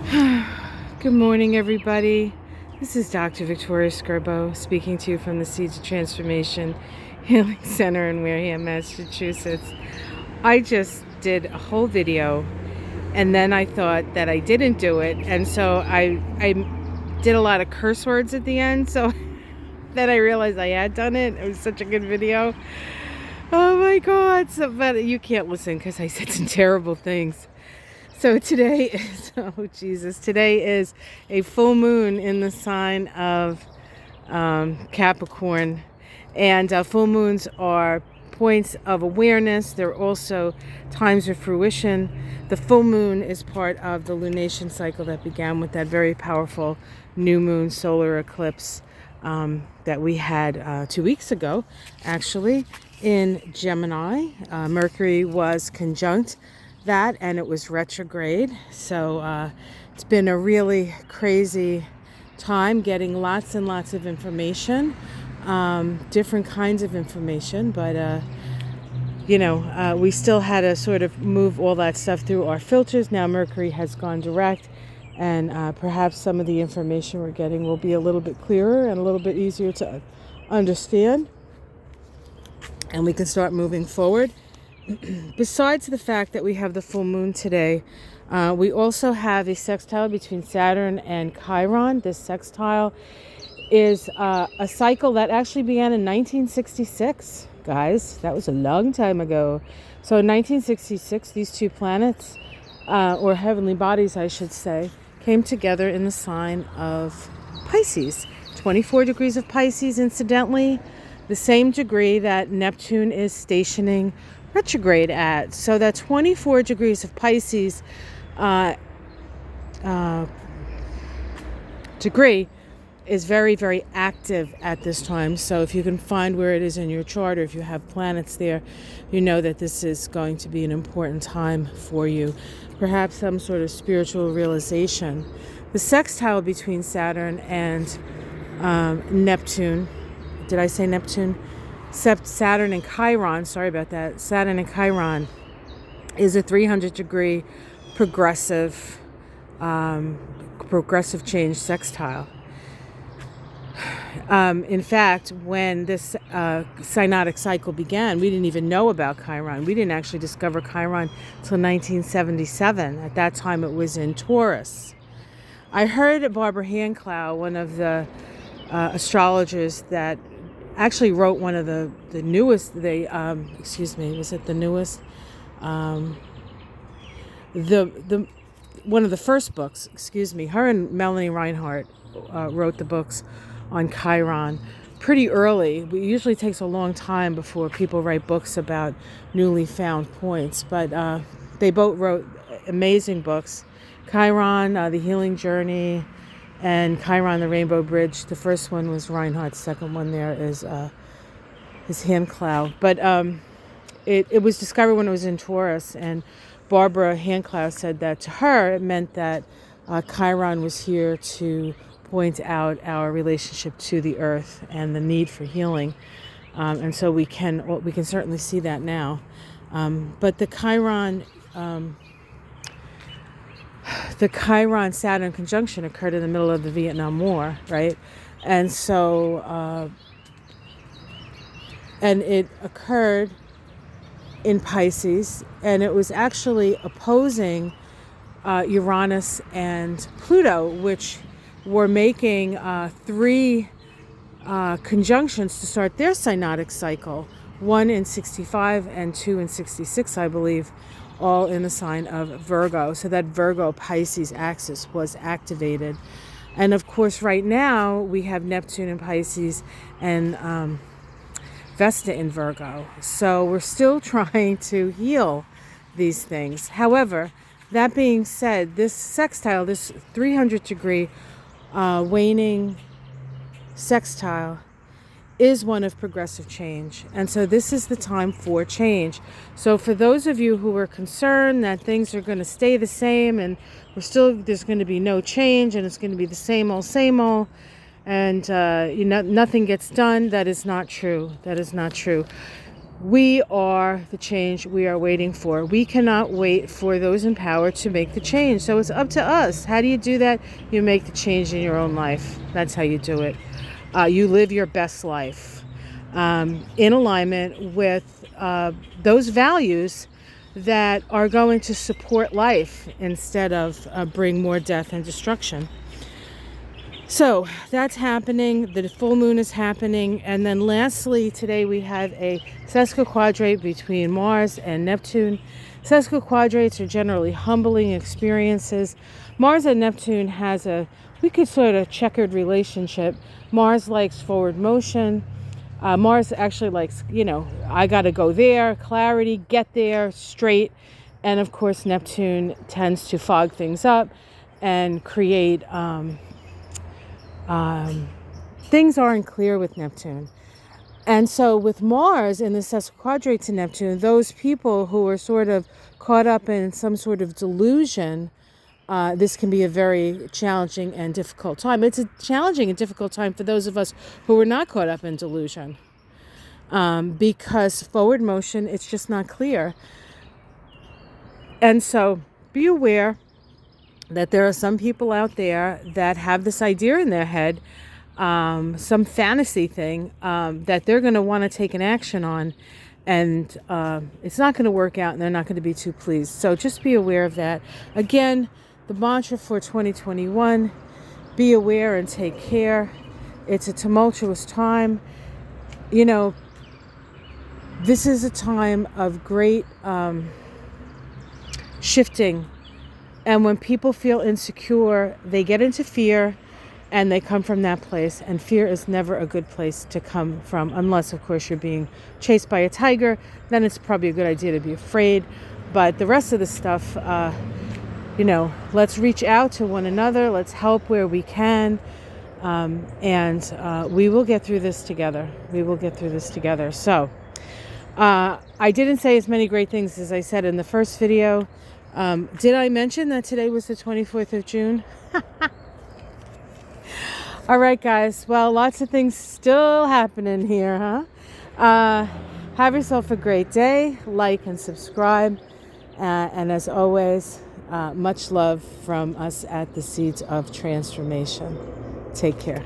Good morning, everybody. This is Dr. Victoria Skirbo speaking to you from the Seeds of Transformation Healing Center in Wareham, Massachusetts. I just did a whole video and then I thought that I didn't do it, and so I did a lot of curse words at the end, so then I realized I had done it. It was such a good video. Oh my God. But you can't listen because I said some terrible things. So today is, oh Jesus, today is a full moon in the sign of Capricorn. And full moons are points of awareness. They're also times of fruition. The full moon is part of the lunation cycle that began with that very powerful new moon solar eclipse that we had 2 weeks ago, actually, in Gemini. Mercury was conjunct that, and it was retrograde. So it's been a really crazy time getting lots and lots of information, different kinds of information, but we still had to sort of move all that stuff through our filters. Now Mercury has gone direct, and perhaps some of the information we're getting will be a little bit clearer and a little bit easier to understand, and we can start moving forward. Besides the fact that we have the full moon today, we also have a sextile between Saturn and Chiron. This sextile is a cycle that actually began in 1966, guys. That was a long time ago. So in 1966, these two planets, or heavenly bodies, I should say, came together in the sign of Pisces. 24 degrees of Pisces, incidentally, the same degree that Neptune is stationing retrograde at. So that 24 degrees of Pisces degree is very, very active at this time. So if you can find where it is in your chart, or if you have planets there, you know that this is going to be an important time for you. Perhaps some sort of spiritual realization. The sextile between Saturn and Neptune, did I say Neptune? Saturn and Chiron, sorry about that. Saturn and Chiron is a 300 degree progressive change sextile. In fact, when this synodic cycle began, we didn't even know about Chiron. We didn't actually discover Chiron until 1977. At that time, it was in Taurus. I heard Barbara Hanclough, one of the astrologers that actually wrote one of the newest, was it the newest? One of the first books, her and Melanie Reinhardt wrote the books on Chiron pretty early. It usually takes a long time before people write books about newly found points, but they both wrote amazing books. Chiron, The Healing Journey, and Chiron, The Rainbow Bridge. The first one was Reinhardt's. Second one there is Hanclough. But it was discovered when it was in Taurus, and Barbara Hanclough said that to her it meant that Chiron was here to point out our relationship to the earth and the need for healing, and so we can certainly see that now. But the Chiron Saturn conjunction occurred in the middle of the Vietnam War, right? And so, and it occurred in Pisces, and it was actually opposing Uranus and Pluto, which were making three conjunctions to start their synodic cycle, one in 65 and two in 66, I believe, all in the sign of Virgo. So that Virgo-Pisces axis was activated. And of course, right now, we have Neptune in Pisces and Vesta in Virgo. So we're still trying to heal these things. However, that being said, this sextile, this 300 degree waning sextile, is one of progressive change. And so this is the time for change. So for those of you who are concerned that things are going to stay the same and there's going to be no change and it's going to be the same old, and nothing gets done, that is not true. That is not true. We are the change we are waiting for. We cannot wait for those in power to make the change. So it's up to us. How do you do that? You make the change in your own life. That's how you do it. You live your best life in alignment with those values that are going to support life instead of bring more death and destruction. So that's happening. The full moon is happening. And then lastly, today we have a sesquiquadrate between Mars and Neptune. Sesquiquadrates are generally humbling experiences. Mars and Neptune has we could sort of checkered relationship. Mars likes forward motion. Mars actually likes, I got to go there, clarity, get there, straight. And of course, Neptune tends to fog things up and create... things aren't clear with Neptune. And so with Mars in the sesquiquadrate to Neptune, those people who are sort of caught up in some sort of delusion, this can be a very challenging and difficult time. It's a challenging and difficult time for those of us who are not caught up in delusion. Because forward motion, it's just not clear. And so be aware that there are some people out there that have this idea in their head, some fantasy thing that they're going to want to take an action on, and it's not going to work out and they're not going to be too pleased. So just be aware of that. Again, the mantra for 2021, be aware and take care. It's a tumultuous time. This is a time of great shifting. And when people feel insecure, they get into fear and they come from that place. And fear is never a good place to come from, unless, of course, you're being chased by a tiger. Then it's probably a good idea to be afraid. But the rest of the stuff, let's reach out to one another. Let's help where we can. And we will get through this together. We will get through this together. So I didn't say as many great things as I said in the first video. Did I mention that today was the 24th of June? All right, guys. Well, lots of things still happening here, huh? Have yourself a great day. Like and subscribe. And as always, much love from us at the Seeds of Transformation. Take care.